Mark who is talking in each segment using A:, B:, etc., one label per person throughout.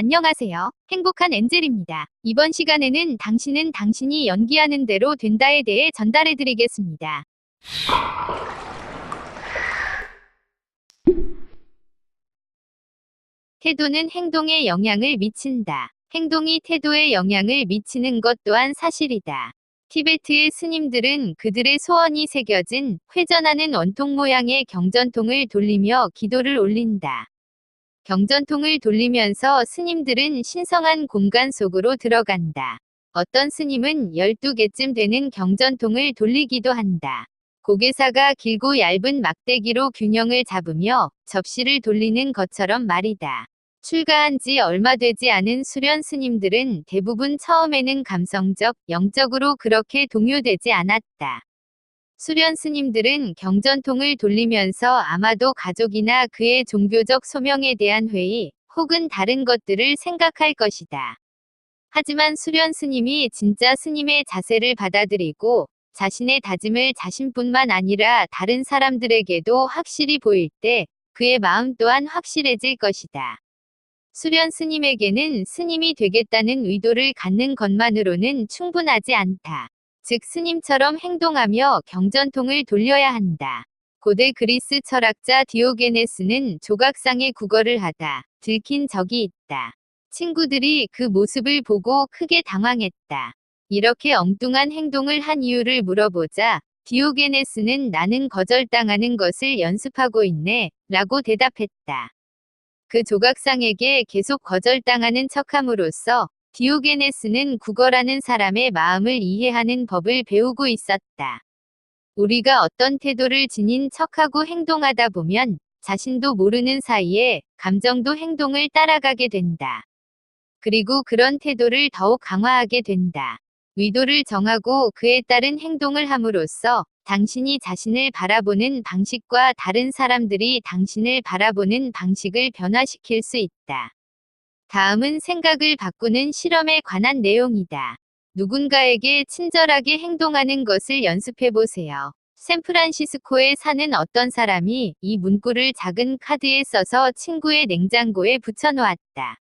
A: 안녕하세요. 행복한 엔젤입니다. 이번 시간에는 당신은 당신이 연기하는 대로 된다에 대해 전달해 드리겠습니다. 태도는 행동에 영향을 미친다. 행동이 태도에 영향을 미치는 것 또한 사실이다. 티베트의 스님들은 그들의 소원이 새겨진 회전하는 원통 모양의 경전통을 돌리며 기도를 올린다. 경전통을 돌리면서 스님들은 신성한 공간 속으로 들어간다. 어떤 스님은 12개쯤 되는 경전통을 돌리기도 한다. 고개사가 길고 얇은 막대기로 균형을 잡으며 접시를 돌리는 것처럼 말이다. 출가한 지 얼마 되지 않은 수련 스님들은 대부분 처음에는 감성적, 영적으로 그렇게 동요되지 않았다. 수련 스님들은 경전통을 돌리면서 아마도 가족이나 그의 종교적 소명에 대한 회의, 혹은 다른 것들을 생각할 것이다. 하지만 수련 스님이 진짜 스님의 자세를 받아들이고 자신의 다짐을 자신뿐만 아니라 다른 사람들에게도 확실히 보일 때 그의 마음 또한 확실해질 것이다. 수련 스님에게는 스님이 되겠다는 의도를 갖는 것만으로는 충분하지 않다. 즉 스님처럼 행동하며 경전통을 돌려야 한다. 고대 그리스 철학자 디오게네스는 조각상의 국어를 하다 들킨 적이 있다. 친구들이 그 모습을 보고 크게 당황했다. 이렇게 엉뚱한 행동을 한 이유를 물어보자 디오게네스는 나는 거절당하는 것을 연습하고 있네 라고 대답했다. 그 조각상에게 계속 거절당하는 척함으로써 디오게네스는 국어라는 사람의 마음을 이해하는 법을 배우고 있었다. 우리가 어떤 태도를 지닌 척하고 행동하다 보면 자신도 모르는 사이에 감정도 행동을 따라가게 된다. 그리고 그런 태도를 더욱 강화하게 된다. 의도를 정하고 그에 따른 행동을 함으로써 당신이 자신을 바라보는 방식과 다른 사람들이 당신을 바라보는 방식을 변화시킬 수 있다. 다음은 생각을 바꾸는 실험에 관한 내용이다. 누군가에게 친절하게 행동하는 것을 연습해 보세요. 샌프란시스코에 사는 어떤 사람이 이 문구를 작은 카드에 써서 친구의 냉장고에 붙여놓았다.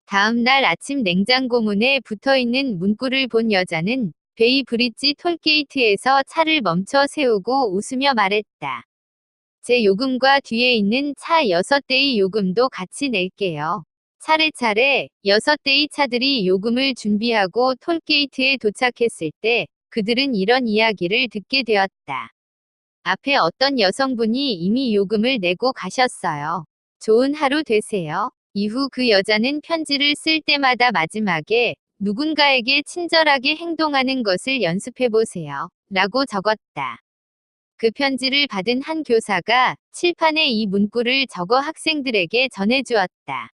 A: 다음 날 아침 냉장고 문에 붙어있는 문구를 본 여자는 베이 브릿지 톨게이트에서 차를 멈춰 세우고 웃으며 말했다. 제 요금과 뒤에 있는 차 6대의 요금도 같이 낼게요. 차례차례 6대의 차들이 요금을 준비하고 톨게이트에 도착했을 때 그들은 이런 이야기를 듣게 되었다. 앞에 어떤 여성분이 이미 요금을 내고 가셨어요. 좋은 하루 되세요. 이후 그 여자는 편지를 쓸 때마다 마지막에 누군가에게 친절하게 행동하는 것을 연습해보세요. 라고 적었다. 그 편지를 받은 한 교사가 칠판에 이 문구를 적어 학생들에게 전해주었다.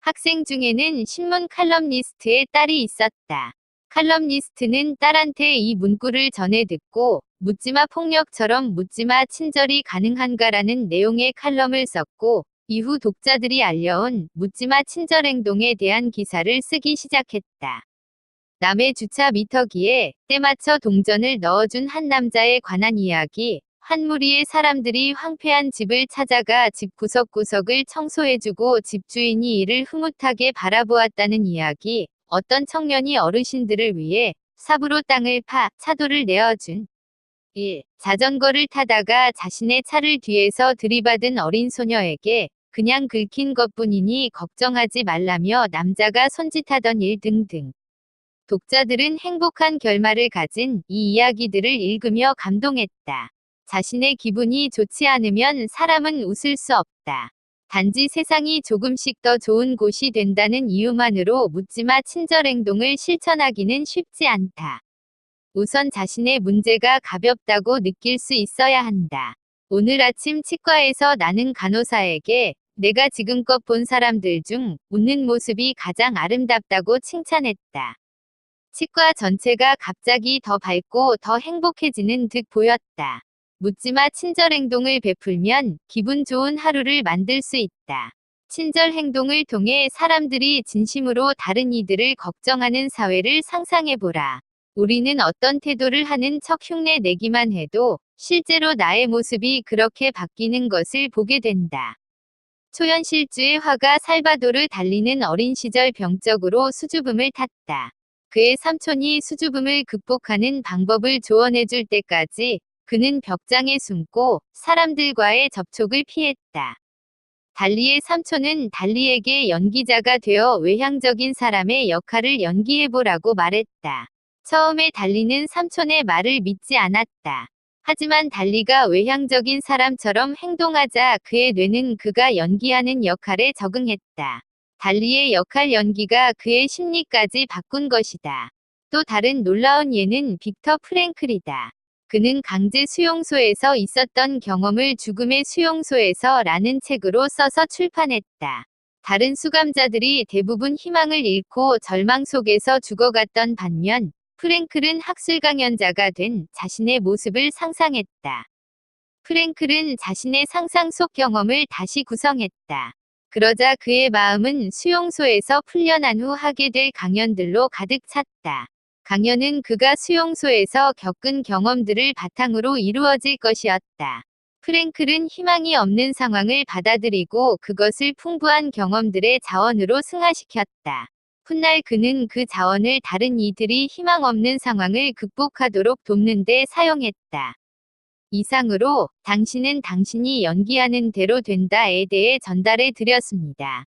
A: 학생 중에는 신문 칼럼니스트의 딸이 있었다. 칼럼니스트는 딸한테 이 문구를 전해 듣고 묻지마 폭력처럼 묻지마 친절이 가능한가라는 내용의 칼럼을 썼고 이후 독자들이 알려온 묻지마 친절 행동에 대한 기사를 쓰기 시작했다. 남의 주차 미터기에 때맞춰 동전을 넣어준 한 남자에 관한 이야기, 한 무리의 사람들이 황폐한 집을 찾아가 집 구석구석을 청소해주고 집주인이 이를 흐뭇하게 바라보았다는 이야기, 어떤 청년이 어르신들을 위해 삽으로 땅을 파 차도를 내어준 1. 자전거를 타다가 자신의 차를 뒤에서 들이받은 어린 소녀에게 그냥 긁힌 것뿐이니 걱정하지 말라며 남자가 손짓하던 일 등등. 독자들은 행복한 결말을 가진 이 이야기들을 읽으며 감동했다. 자신의 기분이 좋지 않으면 사람은 웃을 수 없다. 단지 세상이 조금씩 더 좋은 곳이 된다는 이유만으로 묻지마 친절 행동을 실천하기는 쉽지 않다. 우선 자신의 문제가 가볍다고 느낄 수 있어야 한다. 오늘 아침 치과에서 나는 간호사에게 내가 지금껏 본 사람들 중 웃는 모습이 가장 아름답다고 칭찬했다. 치과 전체가 갑자기 더 밝고 더 행복해지는 듯 보였다. 묻지마 친절 행동을 베풀면 기분 좋은 하루를 만들 수 있다. 친절 행동을 통해 사람들이 진심으로 다른 이들을 걱정하는 사회를 상상해보라. 우리는 어떤 태도를 하는 척 흉내 내기만 해도 실제로 나의 모습이 그렇게 바뀌는 것을 보게 된다. 초현실주의 화가 살바도르 달리는 어린 시절 병적으로 수줍음을 탔다. 그의 삼촌이 수줍음을 극복하는 방법을 조언해줄 때까지 그는 벽장에 숨고 사람들과의 접촉을 피했다. 달리의 삼촌은 달리에게 연기자가 되어 외향적인 사람의 역할을 연기해보라고 말했다. 처음에 달리는 삼촌의 말을 믿지 않았다. 하지만 달리가 외향적인 사람처럼 행동하자 그의 뇌는 그가 연기하는 역할에 적응했다. 달리의 역할 연기가 그의 심리까지 바꾼 것이다. 또 다른 놀라운 예는 빅터 프랭클이다. 그는 강제 수용소에서 있었던 경험을 죽음의 수용소에서 라는 책으로 써서 출판했다. 다른 수감자들이 대부분 희망을 잃고 절망 속에서 죽어갔던 반면 프랭클은 학술 강연자가 된 자신의 모습을 상상했다. 프랭클은 자신의 상상 속 경험을 다시 구성했다. 그러자 그의 마음은 수용소에서 풀려난 후 하게 될 강연들로 가득 찼다. 강연은 그가 수용소에서 겪은 경험들을 바탕으로 이루어질 것이었다. 프랭클은 희망이 없는 상황을 받아들이고 그것을 풍부한 경험들의 자원으로 승화시켰다. 훗날 그는 그 자원을 다른 이들이 희망 없는 상황을 극복하도록 돕는 데 사용했다. 이상으로 당신은 당신이 연기하는 대로 된다에 대해 전달해 드렸습니다.